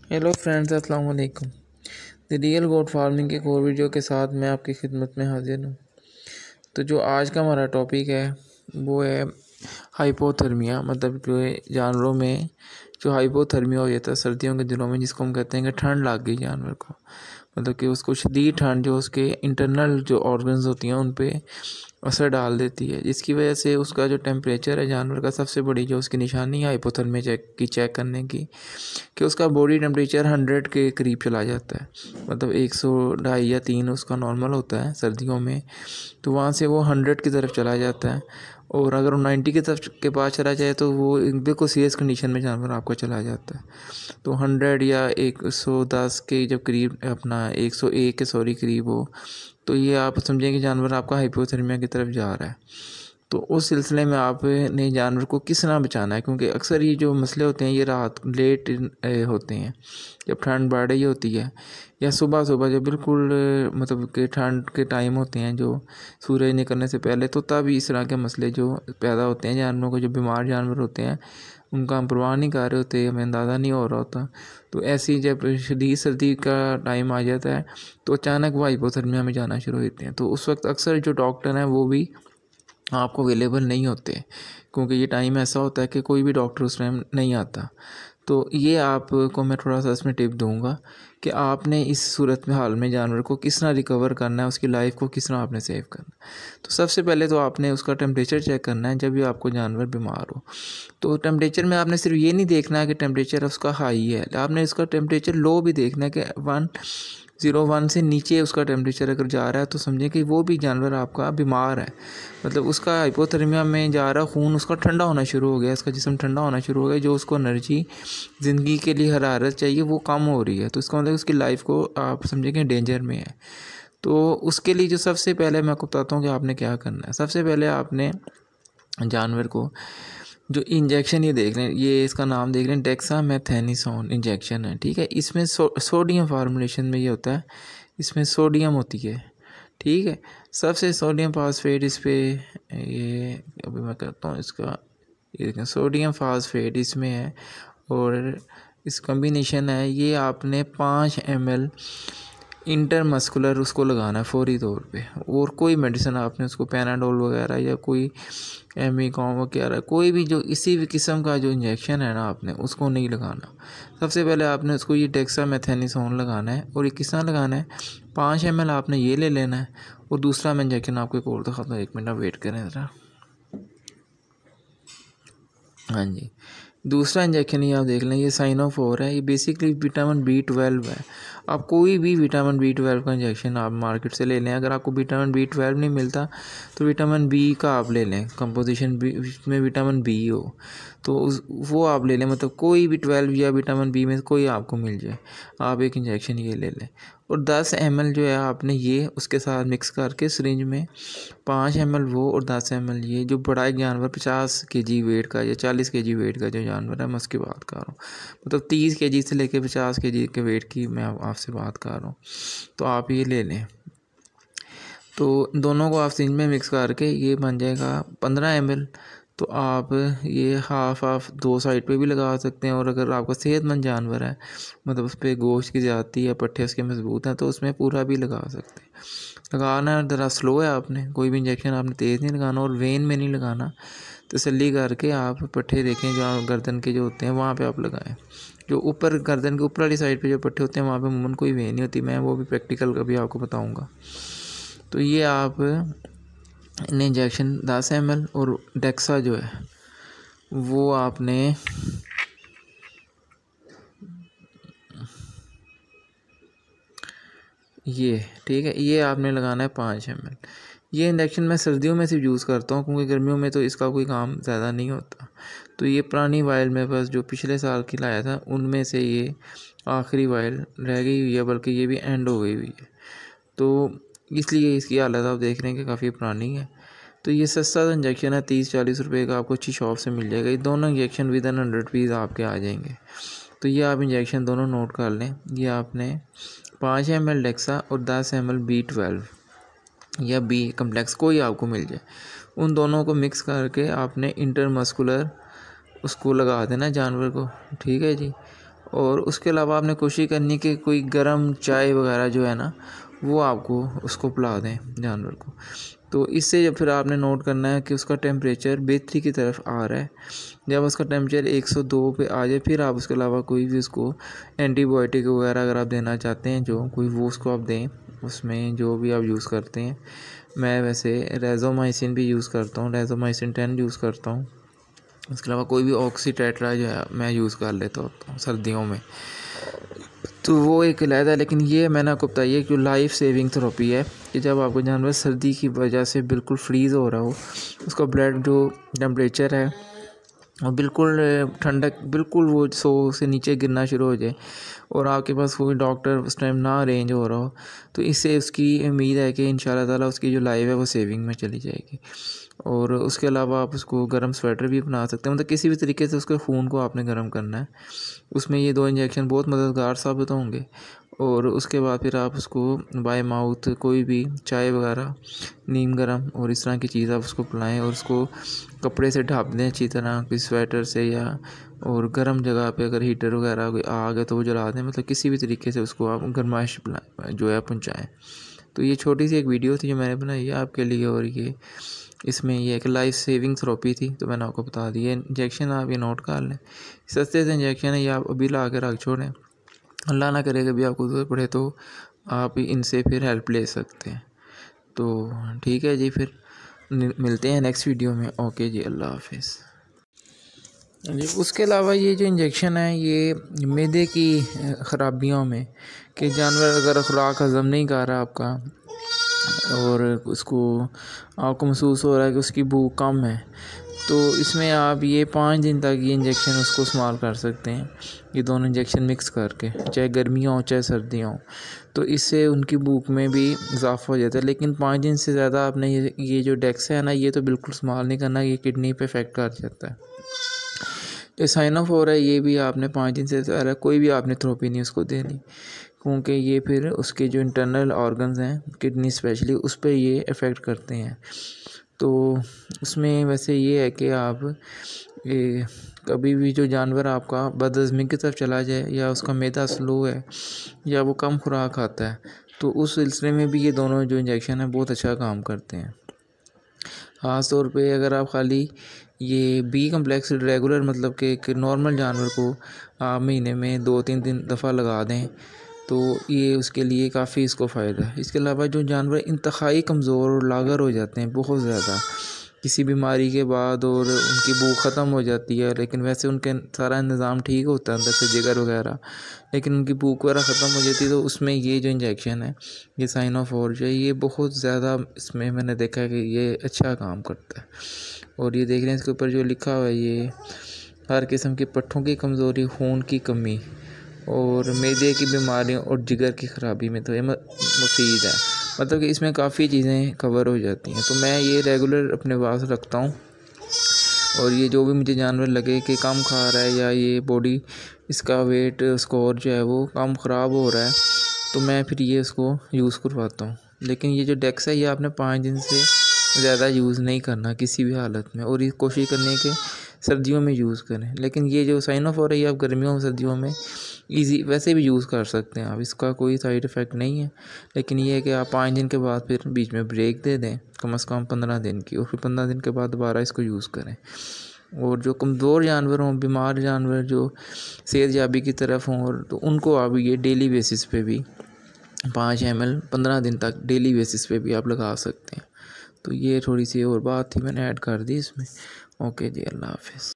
Hello friends, अस्सलाम वालेकुम। The real goat farming के एक और वीडियो के साथ मैं आपकी खिदमत में हाजिर हूँ। तो जो आज का हमारा टॉपिक है वो है हाइपोथर्मिया, मतलब जो है जानवरों में जो हाइपोथर्मिया हो जाता है सर्दियों के दिनों में, जिसको हम कहते हैं कि ठंड लग गई जानवर को, मतलब कि उसको शदीद ठंड जो उसके इंटरनल जो ऑर्गन्स होती हैं उन पे असर डाल देती है, जिसकी वजह से उसका जो टेम्परेचर है जानवर का, सबसे बड़ी जो उसकी निशानी है हाइपोथर्मिया चेक करने की, कि उसका बॉडी टेम्परेचर 100 के करीब चला जाता है। मतलब 100, 250 या 3 उसका नॉर्मल होता है सर्दियों में, तो वहाँ से वो 100 की तरफ चला जाता है। और अगर वो 90 की तरफ के पास चला जाए तो वो बिल्कुल सीरियस कंडीशन में जानवर आपका चला जाता है। तो 100 या 110 के जब करीब अपना 101 के करीब हो, तो ये आप समझें कि जानवर आपका हाइपोथर्मिया की तरफ जा रहा है। तो उस सिलसिले में आपने जानवर को किस तरह बचाना है, क्योंकि अक्सर ये जो मसले होते हैं ये रात लेट होते हैं, जब ठंड बढ़ रही होती है, या सुबह सुबह जब बिल्कुल मतलब कि ठंड के टाइम होते हैं, जो सूरज निकलने से पहले, तो तब इस तरह के मसले जो पैदा होते हैं जानवरों को। जो बीमार जानवर होते हैं उनका हम परवाह नहीं कर रहे होते, हमें अंदाज़ा नहीं हो रहा होता। तो ऐसी जब शदीद सर्दी का टाइम आ जाता है तो अचानक वो हाइपोथर्मिया में जाना शुरू होते हैं। तो उस वक्त अक्सर जो डॉक्टर हैं वो भी आपको अवेलेबल नहीं होते, क्योंकि ये टाइम ऐसा होता है कि कोई भी डॉक्टर उस टाइम नहीं आता। तो ये आपको मैं थोड़ा सा इसमें टिप दूंगा कि आपने इस सूरत में हाल में जानवर को किस तरह रिकवर करना है, उसकी लाइफ को किस तरह आपने सेव करना है। तो सबसे पहले तो आपने उसका टेम्परेचर चेक करना है जब भी आपको जानवर बीमार हो। तो टेम्परेचर में आपने सिर्फ ये नहीं देखना है कि टेम्परेचर उसका हाई है, आपने उसका टेम्परेचर लो भी देखना है कि 101 से नीचे उसका टेम्परेचर अगर जा रहा है तो समझें कि वो भी जानवर आपका बीमार है। मतलब उसका हाइपोथर्मिया में जा रहा खून उसका ठंडा होना शुरू हो गया, इसका जिस्म ठंडा होना शुरू हो गया, जो उसको एनर्जी ज़िंदगी के लिए हरारत चाहिए वो कम हो रही है। तो इसका मतलब उसकी लाइफ को आप समझें कि डेंजर में है। तो उसके लिए जो सबसे पहले मैं आपको बताता हूँ कि आपने क्या करना है। सबसे पहले आपने जानवर को जो इंजेक्शन ये देख रहे हैं, ये इसका नाम देख रहे हैं, डेक्सामेथासोन इंजेक्शन है, ठीक है। इसमें सोडियम फार्मूलेशन में ये होता है, इसमें सोडियम होती है, ठीक है। सबसे सोडियम फास्फेट इस पे, ये अभी मैं करता हूँ इसका, ये देखें सोडियम फास्फेट इसमें है, और इस कॉम्बिनेशन है। ये आपने 5 ml इंटरमस्कुलर उसको लगाना है फौरी तौर पे। और कोई मेडिसिन आपने उसको पैनाडोल वगैरह या कोई एमिकॉम वगैरह कोई भी जो इसी भी किस्म का जो इंजेक्शन है ना, आपने उसको नहीं लगाना। सबसे पहले आपने उसको ये डेक्सामेथासोन लगाना है। और ये किस तरह लगाना है, 5 ml आपने ये ले लेना है। और दूसरा मैं इंजेक्शन आपको एक और दिखाता हूँ, 1 मिनट वेट करें ज़रा। हाँ जी, दूसरा इंजेक्शन ये आप देख लें, ये साइनोफोर है। ये बेसिकली विटामिन B12 है। आप कोई भी विटामिन B12 का इंजेक्शन आप मार्केट से ले लें। अगर आपको विटामिन B12 नहीं मिलता तो विटामिन बी का आप ले लें, कंपोजिशन बी में विटामिन बी हो तो वो आप ले लें। मतलब कोई भी 12 या विटामिन बी में कोई आपको मिल जाए, आप एक इंजेक्शन ये ले लें। और 10 ml जो है आपने ये उसके साथ मिक्स करके सिरिंज में 5 ml वो और 10 ml ये, जो बड़ा एक जानवर 50 kg वेट का या 40 kg वेट का जो जानवर है मैं उसकी बात कर रहा हूँ, मतलब 30 kg से लेकर 50 kg के वेट की मैं आपसे बात कर रहा हूँ, तो आप ये ले लें। तो दोनों को आप सिरिंज में मिक्स करके ये बन जाएगा 15 ml। तो आप ये हाफ दो साइड पे भी लगा सकते हैं। और अगर आपका सेहतमंद जानवर है, मतलब उस पर गोश्त की ज़्यादती या पट्टे उसके मजबूत हैं, तो उसमें पूरा भी लगा सकते हैं। लगाना ज़रा स्लो है, आपने कोई भी इंजेक्शन आपने तेज़ नहीं लगाना और वेन में नहीं लगाना। तसल्ली करके आप पट्टे देखें जो गर्दन के जो होते हैं वहाँ पे आप लगाएं। जो ऊपर गर्दन के ऊपर वाली साइड पे जो पट्टे होते हैं वहाँ पे अमूमन कोई वेन नहीं होती, मैं वो भी प्रैक्टिकल कभी आपको बताऊँगा। तो ये आप इंजेक्शन 10 ml और डेक्सा जो है वो आपने ये, ठीक है, ये आपने लगाना है 5 ml। ये इंजेक्शन मैं सर्दियों में सिर्फ यूज़ करता हूँ, क्योंकि गर्मियों में तो इसका कोई काम ज़्यादा नहीं होता। तो ये पुरानी वायल मेरे पास जो पिछले साल की लाया था उनमें से ये आखिरी वायल रह गई हुई है, बल्कि ये भी एंड हो गई हुई है। तो इसलिए इसकी हालत आप देख रहे हैं कि काफ़ी पुरानी है। तो ये सस्ता सा इंजेक्शन है, 30-40 रुपये का आपको अच्छी शॉप से मिल जाएगा। ये दोनों इंजेक्शन विद इन 100 पीस आपके आ जाएंगे। तो ये आप इंजेक्शन दोनों नोट कर लें। ये आपने 5 ml डेक्सा और 10 ml B12 या बी कम्प्लेक्स कोई आपको मिल जाए, उन दोनों को मिक्स करके आपने इंटरमस्कुलर उसको लगा देना जानवर को, ठीक है जी। और उसके अलावा आपने कोशिश करनी है कि कोई गर्म चाय वगैरह जो है ना वो आपको उसको पिला दें जानवर को। तो इससे जब फिर आपने नोट करना है कि उसका टेम्परेचर बेहतरी की तरफ आ रहा है, जब उसका टेम्परेचर 102 पे आ जाए फिर आप उसके अलावा कोई भी उसको एंटीबायोटिक वगैरह अगर आप देना चाहते हैं जो कोई वो उसको आप दें, उसमें जो भी आप यूज़ करते हैं। मैं वैसे रेज़ोमाइसिन भी यूज़ करता हूँ, रेज़ोमाइसिन 10 यूज़ करता हूँ। उसके अलावा कोई भी ऑक्सीटेट्रा जो है मैं यूज़ कर लेता हूँ सर्दियों में, तो वो एक इलाज है। लेकिन ये मैंने आपको बताइए कि लाइफ सेविंग थेरेपी है कि जब आपको जानवर सर्दी की वजह से बिल्कुल फ्रीज़ हो रहा हो, उसका ब्लड जो टेम्परेचर है और बिल्कुल ठंडक, बिल्कुल वो 100 से नीचे गिरना शुरू हो जाए और आपके पास कोई डॉक्टर उस टाइम ना अरेंज हो रहा हो, तो इससे उसकी उम्मीद है कि इंशाल्लाह ताला उसकी जो लाइफ है वो सेविंग में चली जाएगी। और उसके अलावा आप उसको गर्म स्वेटर भी बना सकते हैं, मतलब किसी भी तरीके से उसके खून को आपने गर्म करना है। उसमें ये 2 इंजेक्शन बहुत मददगार साबित होंगे। और उसके बाद फिर आप उसको बाय माउथ कोई भी चाय वगैरह, नीम गर्म और इस तरह की चीज़ आप उसको पिलाएं और उसको कपड़े से ढक दें अच्छी तरह, किसी स्वेटर से, या और गर्म जगह पे अगर हीटर वगैरह कोई आग है तो वो जला दें, मतलब किसी भी तरीके से उसको आप गर्माइश जो है पहुँचाएँ। तो ये छोटी सी एक वीडियो थी जो मैंने बनाई है आपके लिए, और ये इसमें ये एक लाइफ सेविंग थेरेपी थी तो मैंने आपको बता दी। इंजेक्शन आप ये नोट कर लें, सस्ते से इंजेक्शन है, ये आप अभी ला के रख छोड़ें, अल्लाह ना करे कभी आपको ज़रूरत पड़े तो आप इनसे फिर हेल्प ले सकते हैं। तो ठीक है जी, फिर मिलते हैं नेक्स्ट वीडियो में। ओके जी, अल्लाह हाफिज़ जी। उसके अलावा ये जो इंजेक्शन है ये मैदे की ख़राबियों में, कि जानवर अगर खुराक हज़म नहीं कर रहा आपका और उसको आपको महसूस हो रहा है कि उसकी भूख कम है, तो इसमें आप ये 5 दिन तक ये इंजेक्शन उसको इस्तेमाल कर सकते हैं, ये दोनों इंजेक्शन मिक्स करके, चाहे गर्मियाँ हो चाहे सर्दियाँ हो। तो इससे उनकी भूख में भी इजाफा हो जाता है। लेकिन 5 दिन से ज़्यादा आपने ये जो डेक्स है ना ये तो बिल्कुल इस्तेमाल नहीं करना, ये किडनी पे इफेक्ट कर जाता है। जो साइनोफोर है ये भी आपने 5 दिन से ज़्यादा कोई भी आपने थेरेपी नहीं उसको देनी, क्योंकि ये फिर उसके जो इंटरनल ऑर्गन्स हैं किडनी स्पेशली उस पर ये इफ़ेक्ट करते हैं। तो उसमें वैसे ये है कि आप कभी भी जो जानवर आपका बदहज़मी की तरफ चला जाए, या उसका मैदा स्लो है, या वो कम खुराक खाता है, तो उस सिलसिले में भी ये दोनों जो इंजेक्शन है बहुत अच्छा काम करते हैं। ख़ास तौर पे अगर आप खाली ये बी कम्प्लेक्स रेगुलर, मतलब कि एक नॉर्मल जानवर को आप महीने में 2-3 दफ़ा लगा दें तो ये उसके लिए काफ़ी इसको फ़ायदा है। इसके अलावा जो जानवर इंतहाई कमज़ोर और लागर हो जाते हैं बहुत ज़्यादा किसी बीमारी के बाद, और उनकी भूख ख़त्म हो जाती है, लेकिन वैसे उनके सारा निज़ाम ठीक होता है अंदर से, जिगर वगैरह, लेकिन उनकी भूख वगैरह ख़त्म हो जाती है, तो उसमें ये जो इंजेक्शन है ये साइनोफोर जो है ये बहुत ज़्यादा इसमें मैंने देखा है कि ये अच्छा काम करता है। और ये देख रहे हैं इसके ऊपर जो लिखा हुआ है, ये हर किस्म की पट्ठों की कमज़ोरी, खून की कमी और मैदे की बीमारियों और जिगर की ख़राबी में तो ये मुफीद है, मतलब कि इसमें काफ़ी चीज़ें कवर हो जाती हैं। तो मैं ये रेगुलर अपने पास रखता हूँ, और ये जो भी मुझे जानवर लगे कि कम खा रहा है या ये बॉडी इसका वेट स्कोर जो है वो कम ख़राब हो रहा है, तो मैं फिर ये उसको यूज़ करवाता हूँ। लेकिन ये जो डेक्स है ये आपने 5 दिन से ज़्यादा यूज़ नहीं करना किसी भी हालत में, और ये कोशिश करनी है कि सर्दियों में यूज़ करें। लेकिन ये जो साइनोफोर है ये आप गर्मियों में सर्दियों में ईज़ी वैसे भी यूज़ कर सकते हैं आप, इसका कोई साइड इफ़ेक्ट नहीं है। लेकिन ये है कि आप 5 दिन के बाद फिर बीच में ब्रेक दे दें, कम से कम 15 दिन की, और फिर 15 दिन के बाद दोबारा इसको यूज़ करें। और जो कमज़ोर जानवर हों, बीमार जानवर जो सेहतयाबी की तरफ हों, और तो उनको आप ये डेली बेसिस पे भी 5 ml 15 दिन तक डेली बेसिस पे भी आप लगा सकते हैं। तो ये थोड़ी सी और बात थी मैंने ऐड कर दी इसमें। ओके जी, अल्लाह हाफिज़।